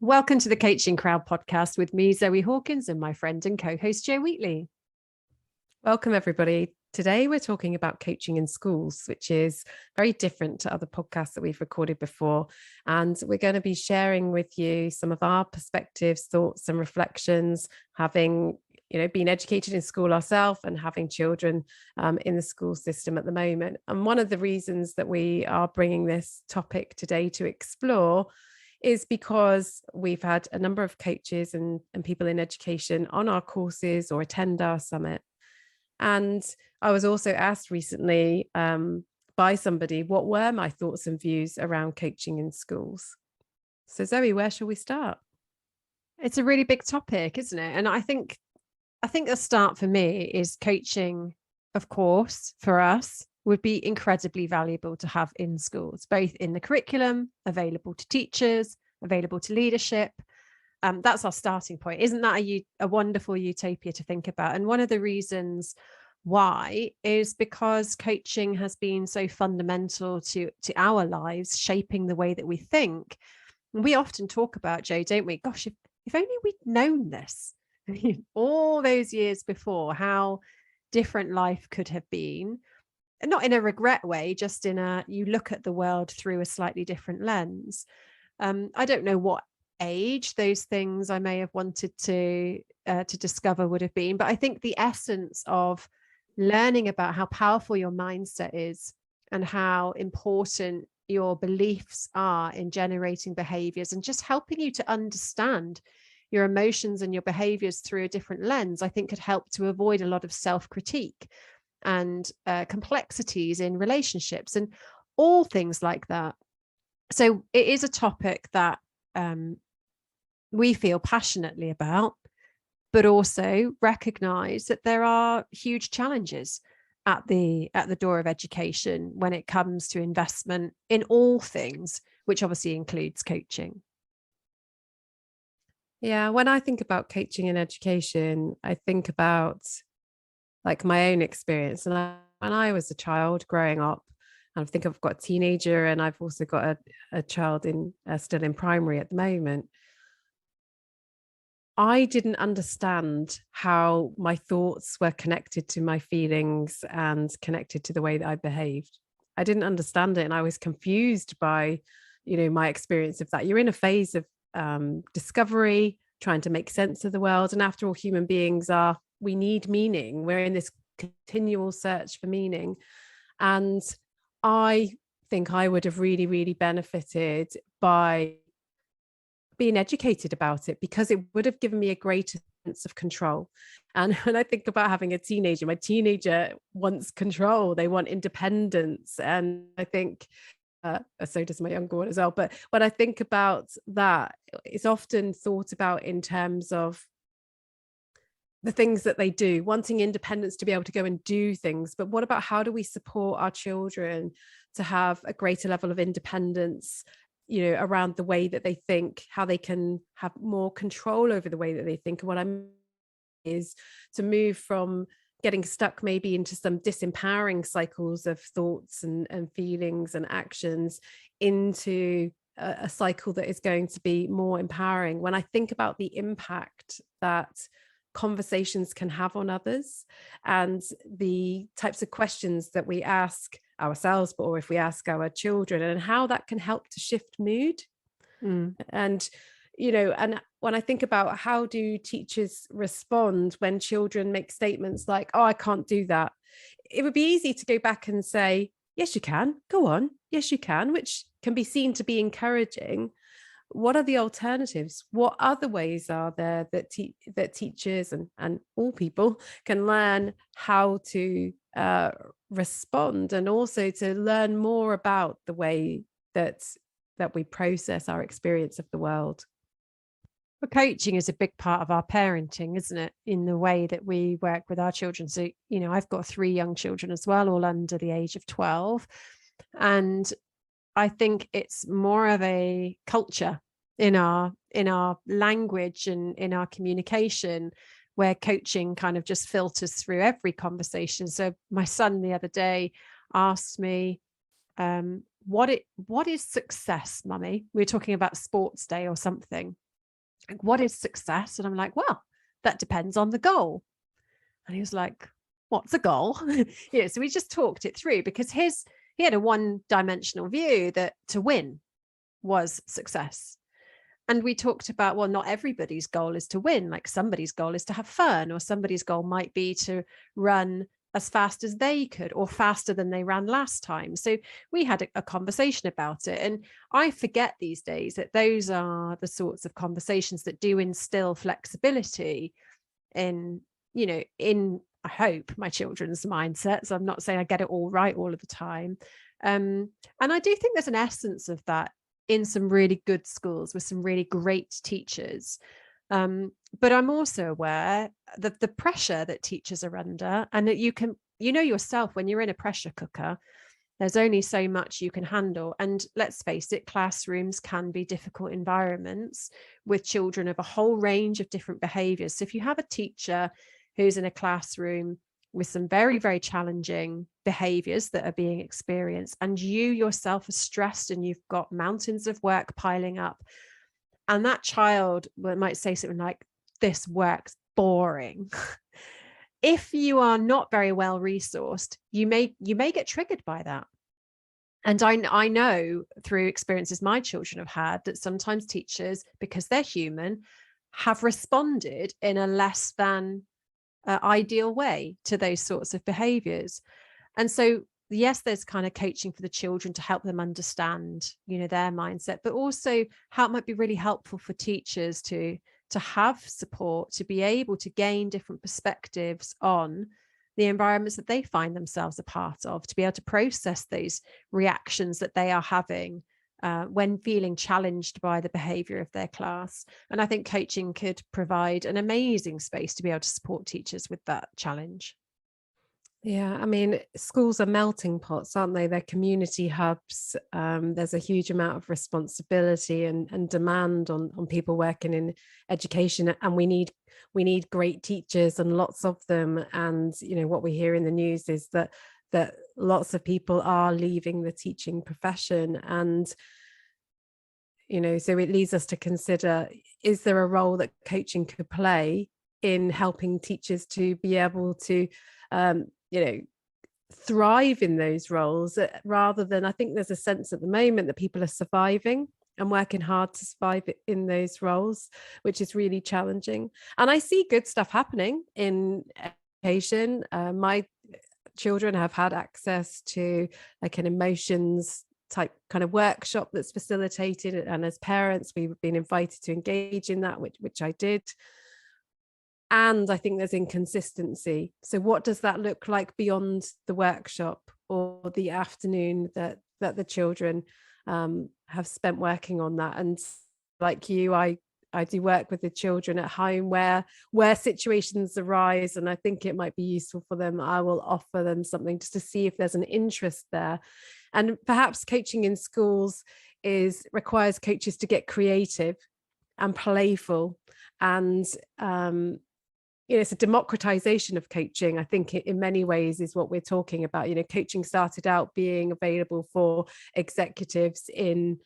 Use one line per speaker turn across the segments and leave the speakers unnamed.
Welcome to the Coaching Crowd podcast with me, Zoe Hawkins, and my friend and co-host Jo Wheatley.
Welcome, everybody. Today we're talking about coaching in schools, which is very different to other podcasts that we've recorded before. And we're going to be sharing with you some of our perspectives, thoughts and reflections, having been educated in school ourselves and having children in the school system at the moment. And one of the reasons that we are bringing this topic today to explore is because we've had a number of coaches and people in education on our courses or attend our summit. And I was also asked recently by somebody, what were my thoughts and views around coaching in schools? So Zoe, where shall we start?
It's a really big topic, isn't it? And I think the start for me is coaching, of course, for us would be incredibly valuable to have in schools, both in the curriculum, available to teachers, available to leadership. That's our starting point. Isn't that a wonderful utopia to think about? And one of the reasons why is because coaching has been so fundamental to our lives, shaping the way that we think. And we often talk about, Jo, don't we? Gosh, if only we'd known this all those years before, how different life could have been. And not in a regret way, just you look at the world through a slightly different lens. I don't know what age those things I may have wanted to discover would have been, but I think the essence of learning about how powerful your mindset is and how important your beliefs are in generating behaviors and just helping you to understand your emotions and your behaviors through a different lens, I think could help to avoid a lot of self-critique and complexities in relationships and all things like that. So it is a topic that we feel passionately about, but also recognize that there are huge challenges at the door of education when it comes to investment in all things, which obviously includes coaching.
Yeah, when I think about coaching in education, I think about like my own experience. And when I was a child growing up, and I think I've got a teenager and I've also got a child still in primary at the moment. I didn't understand how my thoughts were connected to my feelings and connected to the way that I behaved. I didn't understand it. And I was confused by, my experience of that. You're in a phase of discovery, trying to make sense of the world. And after all, human beings we need meaning. We're in this continual search for meaning. And I think I would have really, really benefited by being educated about it, because it would have given me a greater sense of control. And when I think about having a teenager, my teenager wants control, they want independence. And I think so does my younger one as well. But when I think about that, it's often thought about in terms of the things that they do, wanting independence to be able to go and do things. But what about how do we support our children to have a greater level of independence, around the way that they think, how they can have more control over the way that they think? And what I mean is to move from getting stuck maybe into some disempowering cycles of thoughts and feelings and actions into a cycle that is going to be more empowering. When I think about the impact that conversations can have on others and the types of questions that we ask ourselves, or if we ask our children, and how that can help to shift mood. And and when I think about how do teachers respond when children make statements like, oh, I can't do that, it would be easy to go back and say, yes, you can, go on, yes, you can, which can be seen to be encouraging. What are the alternatives? What other ways are there that teachers and all people can learn how to respond, and also to learn more about the way that we process our experience of the world?
Well, coaching is a big part of our parenting, isn't it? In the way that we work with our children. So, I've got 3 young children as well, all under the age of 12. And I think it's more of a culture in our language and in our communication, where coaching kind of just filters through every conversation. So my son the other day asked me, what is success, mummy? We were talking about sports day or something. like, what is success? And I'm like, well, that depends on the goal. And he was like, what's a goal? So we just talked it through, because he had a one-dimensional view that to win was success. And we talked about, well, not everybody's goal is to win. Like, somebody's goal is to have fun, or somebody's goal might be to run as fast as they could, or faster than they ran last time. So we had a conversation about it. And I forget these days that those are the sorts of conversations that do instill flexibility in, I hope, my children's mindsets. I'm not saying I get it all right all of the time. And I do think there's an essence of that in some really good schools with some really great teachers. But I'm also aware that the pressure that teachers are under, and that you can, yourself, when you're in a pressure cooker, there's only so much you can handle. And let's face it, classrooms can be difficult environments with children of a whole range of different behaviors. So if you have a teacher who's in a classroom with some very, very challenging behaviors that are being experienced, and you yourself are stressed and you've got mountains of work piling up, and that child might say something like, this work's boring. If you are not very well resourced, you may get triggered by that. And I know through experiences my children have had that sometimes teachers, because they're human, have responded in a less than ideal way to those sorts of behaviors. And so, yes, there's kind of coaching for the children to help them understand, their mindset, but also how it might be really helpful for teachers to have support, to be able to gain different perspectives on the environments that they find themselves a part of, to be able to process those reactions that they are having when feeling challenged by the behavior of their class. And I think coaching could provide an amazing space to be able to support teachers with that challenge.
Yeah, I mean, schools are melting pots, aren't they? They're community hubs. There's a huge amount of responsibility and demand on people working in education, and we need great teachers and lots of them. And what we hear in the news is that lots of people are leaving the teaching profession, and so it leads us to consider: is there a role that coaching could play in helping teachers to be able to thrive in those roles, rather than, I think there's a sense at the moment that people are surviving and working hard to survive in those roles, which is really challenging. And I see good stuff happening in education. My children have had access to like an emotions type kind of workshop that's facilitated, and as parents we've been invited to engage in that, which I did. And I think there's inconsistency. So what does that look like beyond the workshop or the afternoon that the children have spent working on that? And like you, I do work with the children at home where situations arise, and I think it might be useful for them. I will offer them something just to see if there's an interest there. And perhaps coaching in schools requires coaches to get creative and playful, and it's a democratization of coaching, I think, in many ways is what we're talking about. Coaching started out being available for executives in,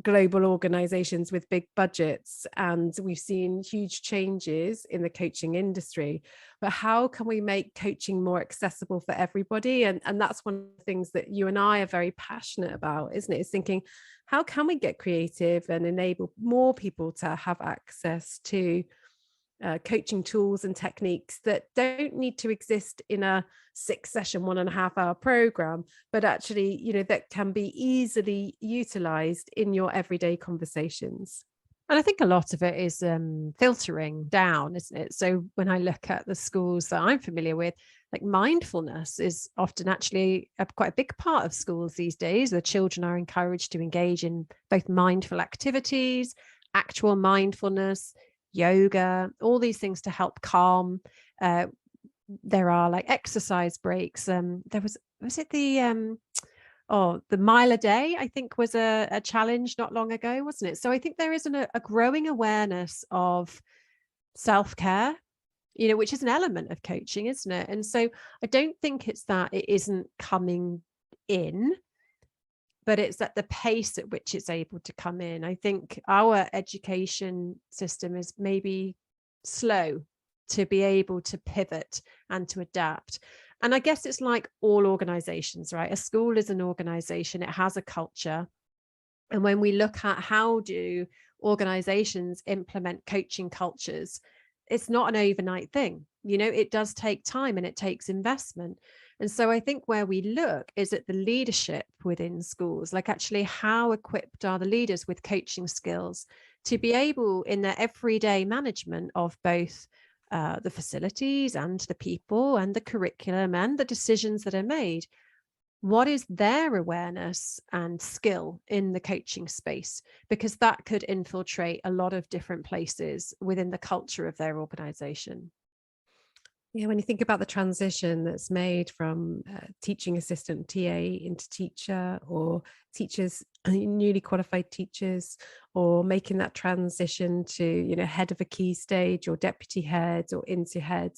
global organizations with big budgets, and we've seen huge changes in the coaching industry. But how can we make coaching more accessible for everybody? And that's one of the things that you and I are very passionate about, isn't it? Is thinking, how can we get creative and enable more people to have access to coaching tools and techniques that don't need to exist in a 6-session 1.5-hour program, but actually, that can be easily utilized in your everyday conversations.
And I think a lot of it is filtering down, isn't it? So when I look at the schools that I'm familiar with, like mindfulness is often actually quite a big part of schools these days. The children are encouraged to engage in both mindful activities, actual mindfulness, yoga, all these things to help calm. There are like exercise breaks. There was it the mile a day, I think, was a challenge not long ago, wasn't it? So I think there is a growing awareness of self-care, which is an element of coaching, isn't it? And so I don't think it's that it isn't coming in, but it's at the pace at which it's able to come in. I think our education system is maybe slow to be able to pivot and to adapt. And I guess it's like all organizations, right? A school is an organization, it has a culture. And when we look at how do organizations implement coaching cultures, it's not an overnight thing. It does take time and it takes investment. And so I think where we look is at the leadership within schools, like actually how equipped are the leaders with coaching skills to be able in their everyday management of both the facilities and the people and the curriculum and the decisions that are made. What is their awareness and skill in the coaching space? Because that could infiltrate a lot of different places within the culture of their organization.
Yeah, when you think about the transition that's made from teaching assistant TA into teacher, or teachers, newly qualified teachers, or making that transition to, head of a key stage or deputy head or into head,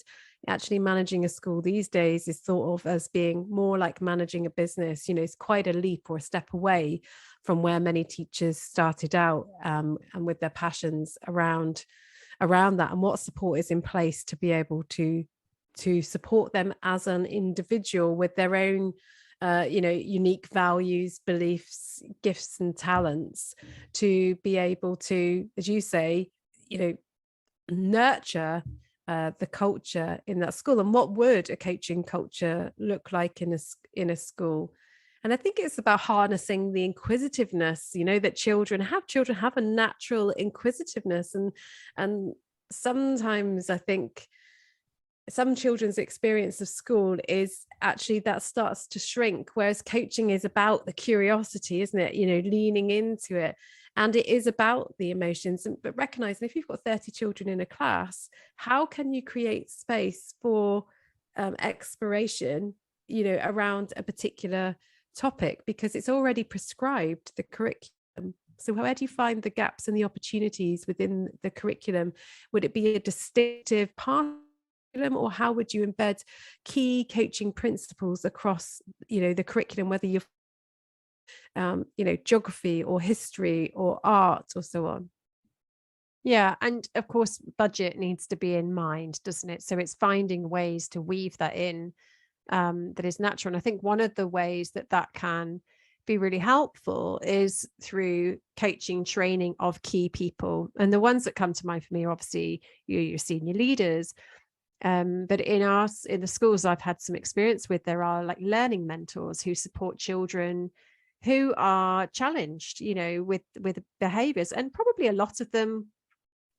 actually managing a school these days is thought of as being more like managing a business. It's quite a leap or a step away from where many teachers started out, and with their passions around that, and what support is in place to be able to support them as an individual with their own unique values, beliefs, gifts and talents, to be able to, as you say, nurture the culture in that school. And what would a coaching culture look like in a school? And I think it's about harnessing the inquisitiveness, that children have a natural inquisitiveness. And sometimes I think some children's experience of school is actually that starts to shrink, whereas coaching is about the curiosity, isn't it? Leaning into it. And it is about the emotions, but recognizing if you've got 30 children in a class, how can you create space for exploration, around a particular topic, because it's already prescribed, the curriculum. So where do you find the gaps and the opportunities within the curriculum? Would it be a distinctive part, or how would you embed key coaching principles across the curriculum, whether you're geography or history or art or so on?
Yeah, and of course budget needs to be in mind, doesn't it? So it's finding ways to weave that in, that is natural. And I think one of the ways that can be really helpful is through coaching training of key people. And the ones that come to mind for me are obviously your senior leaders. But in the schools I've had some experience with, there are like learning mentors who support children who are challenged, with behaviors, and probably a lot of them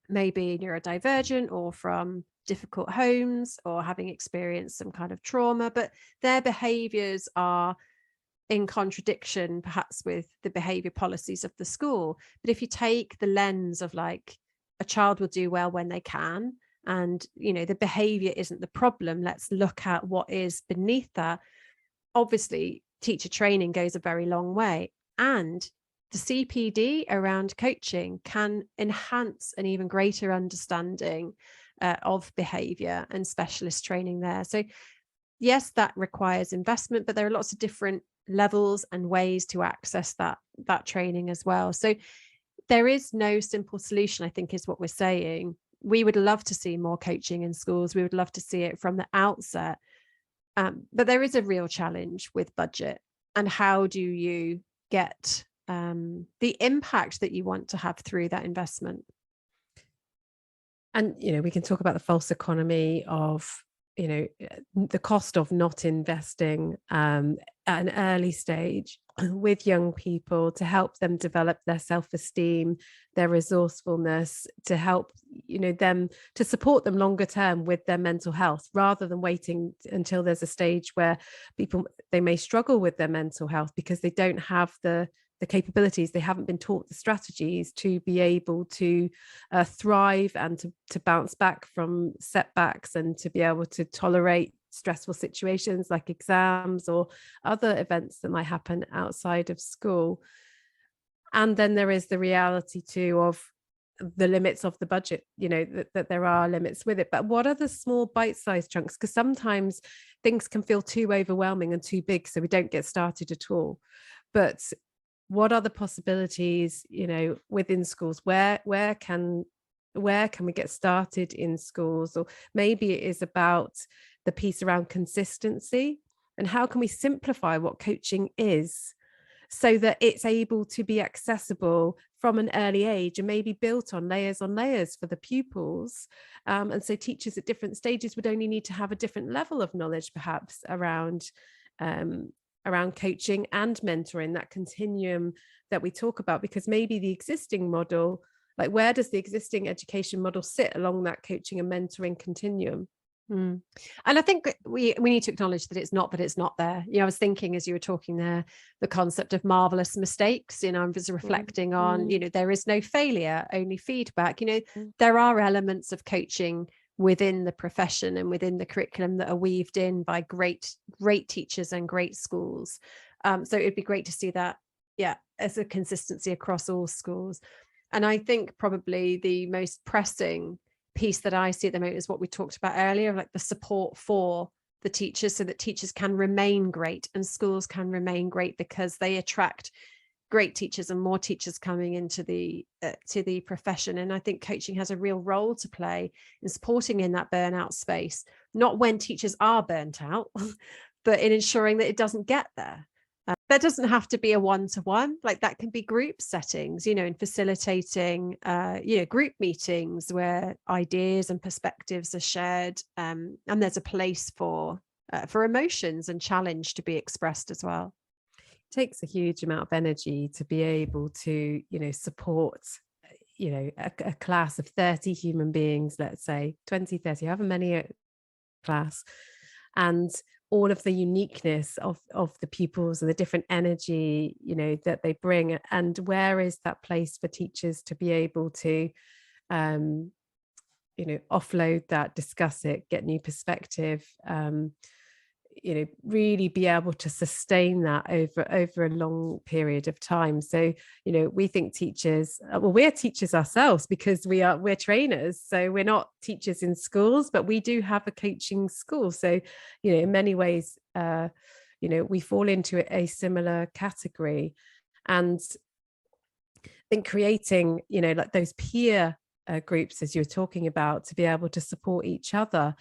may be neurodivergent or from difficult homes or having experienced some kind of trauma, but their behaviors are in contradiction perhaps with the behavior policies of the school. But if you take the lens of like, a child will do well when they can, and the behavior isn't the problem, let's look at what is beneath that. Obviously teacher training goes a very long way, and the CPD around coaching can enhance an even greater understanding of behavior and specialist training there. So yes, that requires investment, but there are lots of different levels and ways to access that training as well. So there is no simple solution, I think, is what we're saying. We would love to see more coaching in schools. We would love to see it from the outset. But there is a real challenge with budget, and how do you get the impact that you want to have through that investment?
And, we can talk about the false economy of, the cost of not investing at an early stage with young people to help them develop their self-esteem, their resourcefulness, to help, them, to support them longer term with their mental health, rather than waiting until there's a stage where they may struggle with their mental health because they don't have the capabilities, they haven't been taught the strategies to be able to thrive and to bounce back from setbacks, and to be able to tolerate stressful situations like exams or other events that might happen outside of school. And then there is the reality too of the limits of the budget, that there are limits with it. But what are the small bite-sized chunks? Because sometimes things can feel too overwhelming and too big, so we don't get started at all. But what are the possibilities, you know, within schools? Where can we get started in schools? Or maybe it is about the piece around consistency, and how can we simplify what coaching is so that it's able to be accessible from an early age and maybe built on layers for the pupils. And so teachers at different stages would only need to have a different level of knowledge, perhaps around coaching and mentoring, that continuum that we talk about, because maybe the existing model, like where does the existing education model sit along that coaching and mentoring continuum?
And I think we need to acknowledge that it's not there. You know, I was thinking as you were talking there, the concept of marvelous mistakes, you know, I was reflecting on, you know, there is no failure, only feedback. You know, there are elements of coaching within the profession and within the curriculum that are weaved in by great teachers and great schools. So it'd be great to see that, as a consistency across all schools. And I think probably the most pressing piece that I see at the moment is what we talked about earlier, like the support for the teachers, so that teachers can remain great and schools can remain great, because they attract great teachers and more teachers coming into the to the profession. And I think coaching has a real role to play in supporting in that burnout space, not when teachers are burnt out, but in ensuring that it doesn't get there. That doesn't have to be a one-to-one, like that can be group settings, you know, in facilitating, group meetings where ideas and perspectives are shared, and there's a place for emotions and challenge to be expressed as well.
It takes a huge amount of energy to be able to, you know, support, you know, a class of 30 human beings, let's say 20, 30, however many a class, and all of the uniqueness of the pupils and the different energy, you know, that they bring. And where is that place for teachers to be able to, offload that, discuss it, get new perspective, really be able to sustain that over a long period of time. So, you know, we think teachers, we're teachers ourselves because we're trainers. So we're not teachers in schools, but we do have a coaching school. So, you know, in many ways, we fall into a similar category. And I think creating, you know, like those peer groups, as you're talking about, to be able to support each other,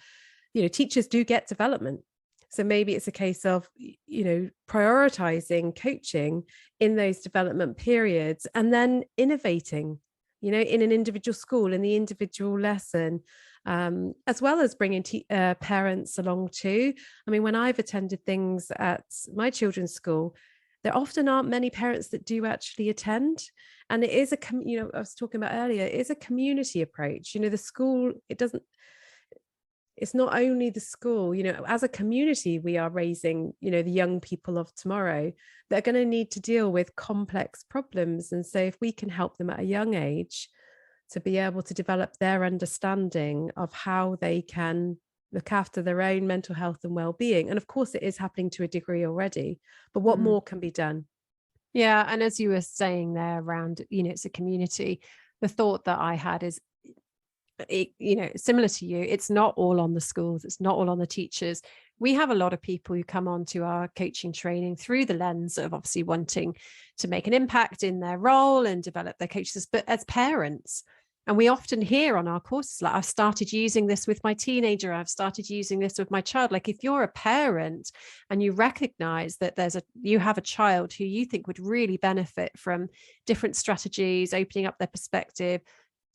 you know, teachers do get development. So maybe it's a case of, you know, prioritizing coaching in those development periods and then innovating, you know, in an individual school, in the individual lesson, as well as bringing parents along too. I mean, when I've attended things at my children's school, there often aren't many parents that do actually attend. And it is I was talking about earlier, it is a community approach. You know, the school, it's not only the school, you know, as a community, we are raising, you know, the young people of tomorrow. They're going to need to deal with complex problems. And so if we can help them at a young age to be able to develop their understanding of how they can look after their own mental health and well-being. And of course, it is happening to a degree already, but what more can be done?
Yeah. And as you were saying there around, you know, it's a community, the thought that I had is, you know, similar to you, it's not all on the schools, it's not all on the teachers. We have a lot of people who come on to our coaching training through the lens of obviously wanting to make an impact in their role and develop their coaches, but as parents. And we often hear on our courses, like, I've started using this with my teenager, I've started using this with my child. Like, if you're a parent and you recognize that you have a child who you think would really benefit from different strategies, opening up their perspective,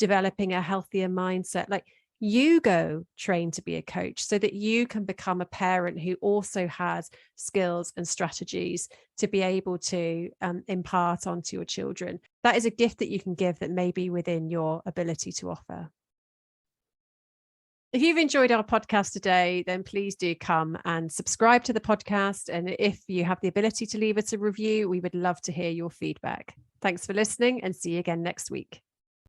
developing a healthier mindset, like, you go train to be a coach so that you can become a parent who also has skills and strategies to be able to impart onto your children. That is a gift that you can give that may be within your ability to offer. If you've enjoyed our podcast today, then please do come and subscribe to the podcast. And if you have the ability to leave us a review, we would love to hear your feedback. Thanks for listening, and see you again next week.